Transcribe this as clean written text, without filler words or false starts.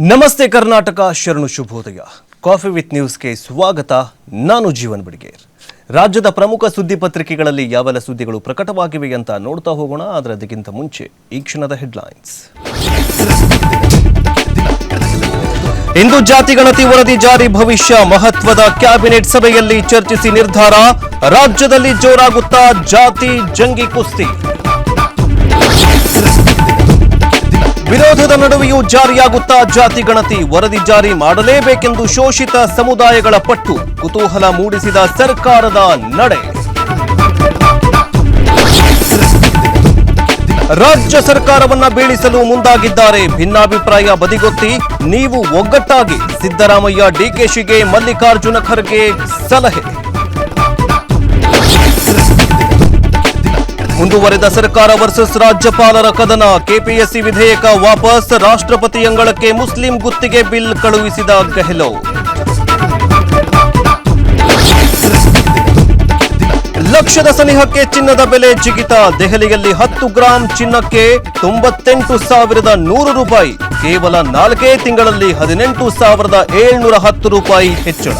ನಮಸ್ತೆ ಕರ್ನಾಟಕ, ಶರಣು ಶುಭೋದಯ. ಕಾಫಿ ವಿತ್ ನ್ಯೂಸ್ಗೆ ಸ್ವಾಗತ. ನಾನು ಜೀವನ್ ಬಿಡ್ಗೇರ್. ರಾಜ್ಯದ ಪ್ರಮುಖ ಸುದ್ದಿ ಪತ್ರಿಕೆಗಳಲ್ಲಿ ಯಾವೆಲ್ಲ ಸುದ್ದಿಗಳು ಪ್ರಕಟವಾಗಿವೆ ಅಂತ ನೋಡ್ತಾ ಹೋಗೋಣ. ಆದರೆ ಅದಕ್ಕಿಂತ ಮುಂಚೆ ಈ ಕ್ಷಣದ ಹೆಡ್ಲೈನ್ಸ್. ಇಂದು ಜಾತಿ ಗಣತಿ ವರದಿ ಜಾರಿ ಭವಿಷ್ಯ, ಮಹತ್ವದ ಕ್ಯಾಬಿನೆಟ್ ಸಭೆಯಲ್ಲಿ ಚರ್ಚಿಸಿ ನಿರ್ಧಾರ. ರಾಜ್ಯದಲ್ಲಿ ಜೋರಾಗುತ್ತಾ ಜಾತಿ ಜಂಗಿ ಕುಸ್ತಿ. ವಿರೋಧದ ನಡುವೆಯೂ ಜಾರಿಯಾಗುತ್ತಾ ಜಾತಿ ಗಣತಿ, ವರದಿ ಜಾರಿ ಮಾಡಲೇಬೇಕೆಂದು ಶೋಷಿತ ಸಮುದಾಯಗಳ ಪಟ್ಟು, ಕುತೂಹಲ ಮೂಡಿಸಿದ ಸರ್ಕಾರದ ನಡೆ. ರಾಜ್ಯ ಸರ್ಕಾರವನ್ನ ಬೀಳಿಸಲು ಮುಂದಾಗಿದ್ದಾರೆ, ಭಿನ್ನಾಭಿಪ್ರಾಯ ಬದಿಗೊತ್ತಿ ನೀವು ಒಗ್ಗಟ್ಟಾಗಿ. ಸಿದ್ದರಾಮಯ್ಯ ಡಿಕೆಶಿಗೆ ಮಲ್ಲಿಕಾರ್ಜುನ ಖರ್ಗೆ ಸಲಹೆ. ಮುಂದುವರೆದ ಸರ್ಕಾರ ವರ್ಸಸ್ ರಾಜ್ಯಪಾಲರ ಕದನ, ಕೆಪಿಎಸ್ಸಿ ವಿಧೇಯಕ ವಾಪಸ್. ರಾಷ್ಟ್ರಪತಿ ಅಂಗಳಕ್ಕೆ ಮುಸ್ಲಿಂ ಗುತ್ತಿಗೆ ಬಿಲ್ ಕಳುಹಿಸಿದ ಗೆಹ್ಲೋಟ್. ಲಕ್ಷದ ಸನಿಹಕ್ಕೆ ಚಿನ್ನದ ಬೆಲೆ ಜಿಗಿತ, ದೆಹಲಿಯಲ್ಲಿ 10 ಗ್ರಾಂ ಚಿನ್ನಕ್ಕೆ 98,100 ರೂಪಾಯಿ. ಕೇವಲ 4 ತಿಂಗಳಲ್ಲಿ 18,710 ರೂಪಾಯಿ ಹೆಚ್ಚಳ.